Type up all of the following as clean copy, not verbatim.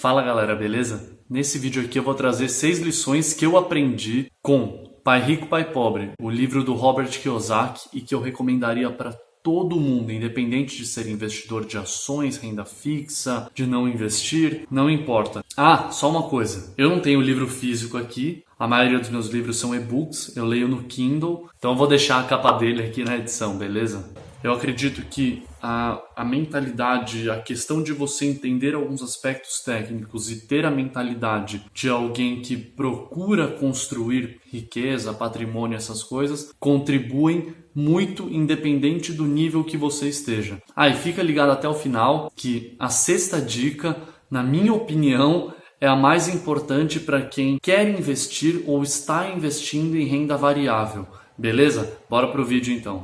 Fala galera, beleza? Nesse vídeo aqui eu vou trazer 6 lições que eu aprendi com Pai Rico, Pai Pobre, o livro do Robert Kiyosaki, e que eu recomendaria para todo mundo, independente de ser investidor de ações, renda fixa, de não investir, não importa. Ah, só uma coisa, eu não tenho livro físico aqui, a maioria dos meus livros são e-books, eu leio no Kindle, então eu vou deixar a capa dele aqui na edição, beleza? Eu acredito que a mentalidade, a questão de você entender alguns aspectos técnicos e ter a mentalidade de alguém que procura construir riqueza, patrimônio, essas coisas, contribuem muito independente do nível que você esteja. E fica ligado até o final que a 6ª dica, na minha opinião, é a mais importante para quem quer investir ou está investindo em renda variável. Beleza? Bora pro vídeo então.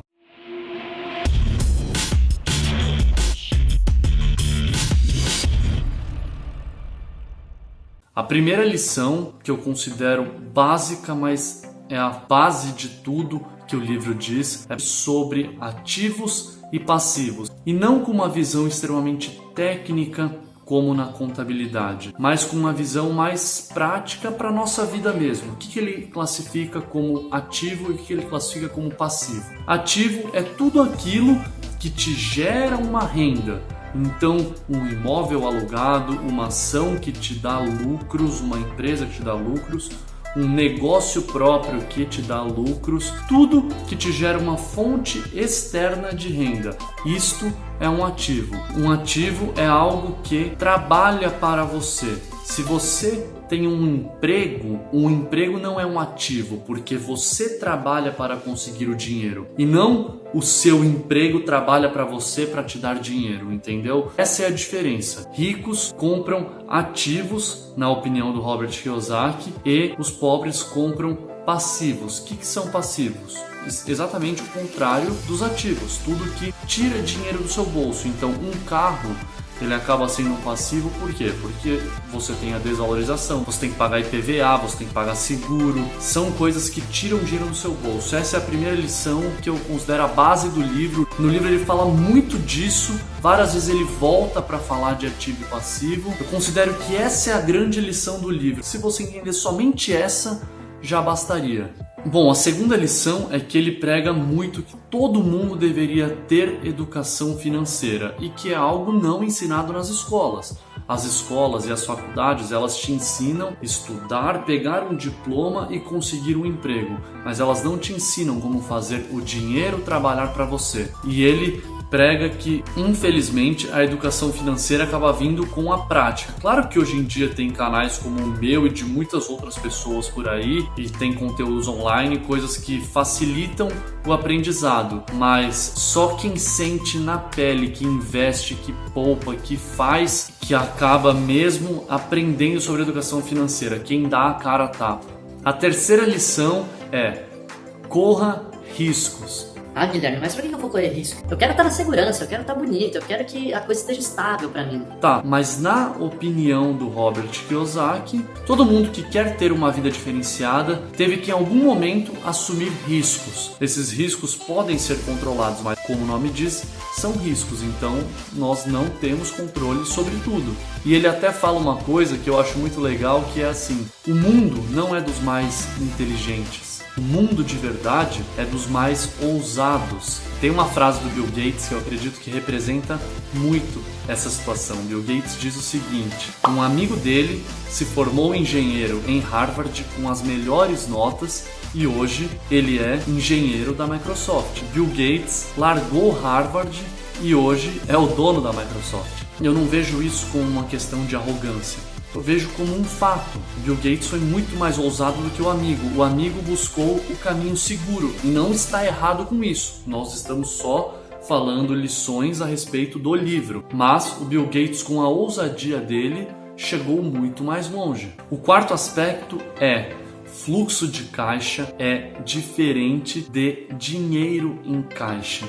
A primeira lição, que eu considero básica, mas é a base de tudo que o livro diz, é sobre ativos e passivos. E não com uma visão extremamente técnica como na contabilidade, mas com uma visão mais prática para a nossa vida mesmo. O que ele classifica como ativo e o que ele classifica como passivo? Ativo é tudo aquilo que te gera uma renda. Então, um imóvel alugado, uma ação que te dá lucros, uma empresa que te dá lucros, um negócio próprio que te dá lucros, tudo que te gera uma fonte externa de renda. Isto é um ativo. Um ativo é algo que trabalha para você. Se você tem um emprego não é um ativo, porque você trabalha para conseguir o dinheiro e não o seu emprego trabalha para você para te dar dinheiro, entendeu? Essa é a diferença. Ricos compram ativos, na opinião do Robert Kiyosaki, e os pobres compram passivos. O que são passivos? Exatamente o contrário dos ativos, tudo que tira dinheiro do seu bolso. Então, um carro, ele acaba sendo um passivo, por quê? Porque você tem a desvalorização, você tem que pagar IPVA, você tem que pagar seguro, são coisas que tiram dinheiro do seu bolso. Essa é a primeira lição que eu considero a base do livro. No livro ele fala muito disso, várias vezes ele volta para falar de ativo e passivo. Eu considero que essa é a grande lição do livro. Se você entender somente essa, já bastaria. Bom, a segunda lição é que ele prega muito que todo mundo deveria ter educação financeira e que é algo não ensinado nas escolas. As escolas e as faculdades, elas te ensinam a estudar, pegar um diploma e conseguir um emprego, mas elas não te ensinam como fazer o dinheiro trabalhar para você. E ele prega que, infelizmente, a educação financeira acaba vindo com a prática. Claro que hoje em dia tem canais como o meu e de muitas outras pessoas por aí, e tem conteúdos online, coisas que facilitam o aprendizado, mas só quem sente na pele, que investe, que poupa, que faz, que acaba mesmo aprendendo sobre educação financeira, quem dá a cara a tapa. A terceira lição é: corra riscos. Guilherme, mas por que eu vou correr risco? Eu quero estar na segurança, eu quero estar bonito, eu quero que a coisa esteja estável pra mim. Tá, mas na opinião do Robert Kiyosaki, todo mundo que quer ter uma vida diferenciada teve que em algum momento assumir riscos. Esses riscos podem ser controlados, mas como o nome diz, são riscos, então nós não temos controle sobre tudo. E ele até fala uma coisa que eu acho muito legal, que é assim: o mundo não é dos mais inteligentes. O mundo de verdade é dos mais ousados. Tem uma frase do Bill Gates que eu acredito que representa muito essa situação. Bill Gates diz o seguinte: um amigo dele se formou engenheiro em Harvard com as melhores notas e hoje ele é engenheiro da Microsoft. Bill Gates largou Harvard e hoje é o dono da Microsoft. Eu não vejo isso como uma questão de arrogância. Eu vejo como um fato. Bill Gates foi muito mais ousado do que o amigo. O amigo buscou o caminho seguro e não está errado com isso. Nós estamos só falando lições a respeito do livro. Mas o Bill Gates, com a ousadia dele, chegou muito mais longe. O quarto aspecto é: fluxo de caixa é diferente de dinheiro em caixa.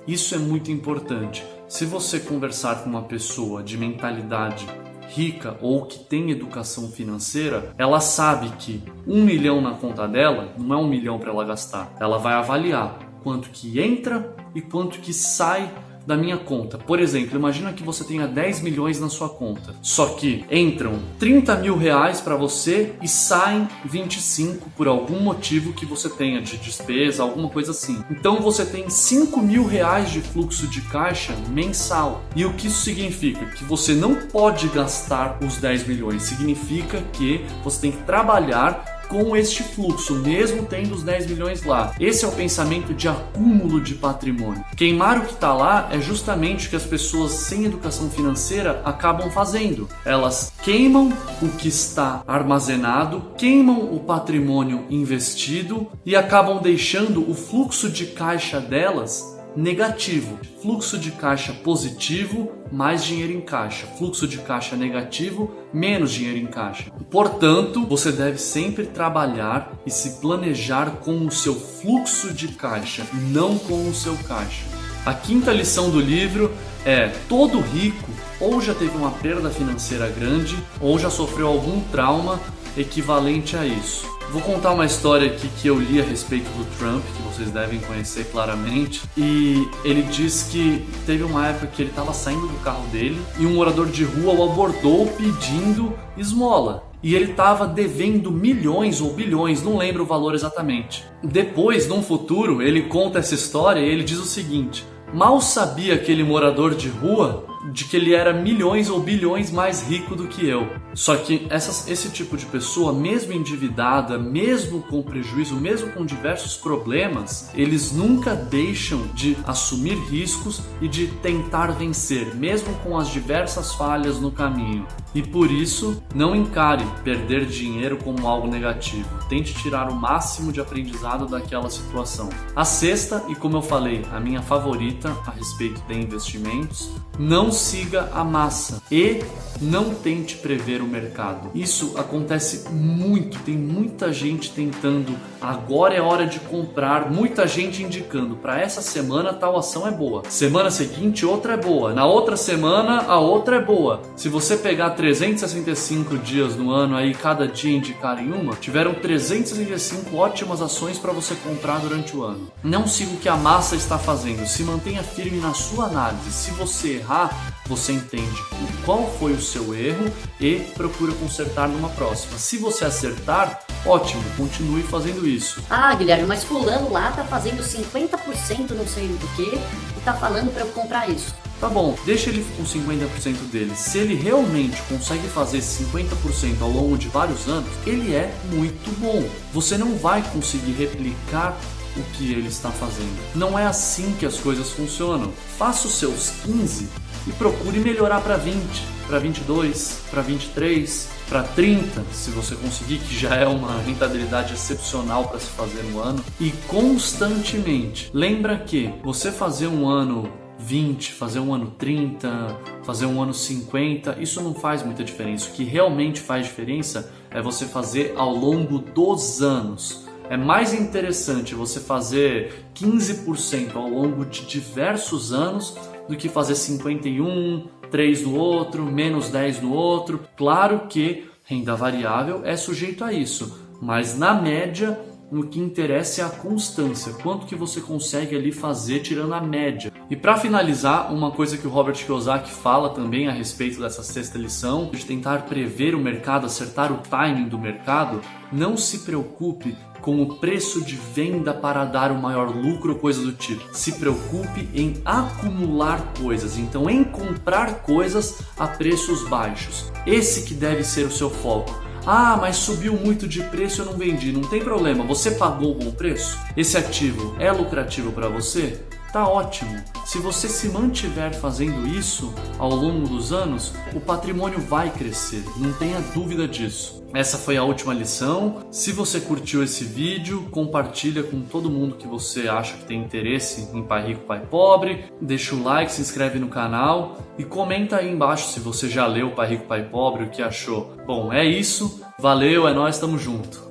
Isso é muito importante. Se você conversar com uma pessoa de mentalidade rica ou que tem educação financeira, ela sabe que 1 milhão na conta dela não é 1 milhão para ela gastar. Ela vai avaliar quanto que entra e quanto que sai da minha conta. Por exemplo, imagina que você tenha 10 milhões na sua conta, só que entram 30 mil reais para você e saem 25 por algum motivo que você tenha de despesa, alguma coisa assim. Então você tem 5 mil reais de fluxo de caixa mensal. E o que isso significa? Que você não pode gastar os 10 milhões. Significa que você tem que trabalhar com este fluxo, mesmo tendo os 10 milhões lá. Esse é o pensamento de acúmulo de patrimônio. Queimar o que está lá é justamente o que as pessoas sem educação financeira acabam fazendo. Elas queimam o que está armazenado, queimam o patrimônio investido e acabam deixando o fluxo de caixa delas negativo. Fluxo de caixa positivo, mais dinheiro em caixa. Fluxo de caixa negativo, menos dinheiro em caixa. Portanto, você deve sempre trabalhar e se planejar com o seu fluxo de caixa, não com o seu caixa. A quinta lição do livro é: todo rico ou já teve uma perda financeira grande ou já sofreu algum trauma equivalente a isso. Vou contar uma história aqui que eu li a respeito do Trump, que vocês devem conhecer claramente, e ele diz que teve uma época que ele estava saindo do carro dele e um morador de rua o abordou pedindo esmola. E ele estava devendo milhões ou bilhões, não lembro o valor exatamente. Depois, num futuro, ele conta essa história e ele diz o seguinte: mal sabia aquele morador de rua de que ele era milhões ou bilhões mais rico do que eu. Só que esse tipo de pessoa, mesmo endividada, mesmo com prejuízo, mesmo com diversos problemas, eles nunca deixam de assumir riscos e de tentar vencer, mesmo com as diversas falhas no caminho. E por isso, não encare perder dinheiro como algo negativo. Tente tirar o máximo de aprendizado daquela situação. A sexta, e como eu falei, a minha favorita a respeito de investimentos: não siga a massa e não tente prever o mercado. Isso acontece muito, tem muita gente tentando, agora é hora de comprar, muita gente indicando, para essa semana tal ação é boa, semana seguinte outra é boa, na outra semana a outra é boa. Se você pegar 365 dias no ano aí, cada dia indicar em uma, tiveram 365 ótimas ações para você comprar durante o ano. Não siga o que a massa está fazendo, se mantenha firme na sua análise. Se você errar, você entende qual foi o seu erro e procura consertar numa próxima. Se você acertar, ótimo, continue fazendo isso. Ah, Guilherme, mas fulano lá tá fazendo 50% não sei do que e tá falando para eu comprar isso. Tá bom, deixa ele com 50% dele. Se ele realmente consegue fazer esse 50% ao longo de vários anos, ele é muito bom. Você não vai conseguir replicar o que ele está fazendo. Não é assim que as coisas funcionam. Faça os seus 15 e procure melhorar para 20, para 22, para 23, para 30, se você conseguir, que já é uma rentabilidade excepcional para se fazer no ano. E constantemente, lembra que você fazer um ano 20, fazer um ano 30, fazer um ano 50, isso não faz muita diferença. O que realmente faz diferença é você fazer ao longo dos anos. É mais interessante você fazer 15% ao longo de diversos anos do que fazer 51, 3 no outro, menos 10 no outro. Claro que renda variável é sujeito a isso, mas na média, o que interessa é a constância, quanto que você consegue ali fazer tirando a média. E para finalizar, uma coisa que o Robert Kiyosaki fala também a respeito dessa sexta lição, de tentar prever o mercado, acertar o timing do mercado: não se preocupe com o preço de venda para dar o maior lucro ou coisa do tipo. Se preocupe em acumular coisas, então em comprar coisas a preços baixos. Esse que deve ser o seu foco. Ah, mas subiu muito de preço e eu não vendi. Não tem problema, você pagou o bom preço? Esse ativo é lucrativo para você? Tá ótimo. Se você se mantiver fazendo isso ao longo dos anos, o patrimônio vai crescer, não tenha dúvida disso. Essa foi a última lição. Se você curtiu esse vídeo, compartilha com todo mundo que você acha que tem interesse em Pai Rico, Pai Pobre. Deixa o like, se inscreve no canal e comenta aí embaixo se você já leu Pai Rico, Pai Pobre, o que achou. Bom, é isso. Valeu, é nóis, tamo junto.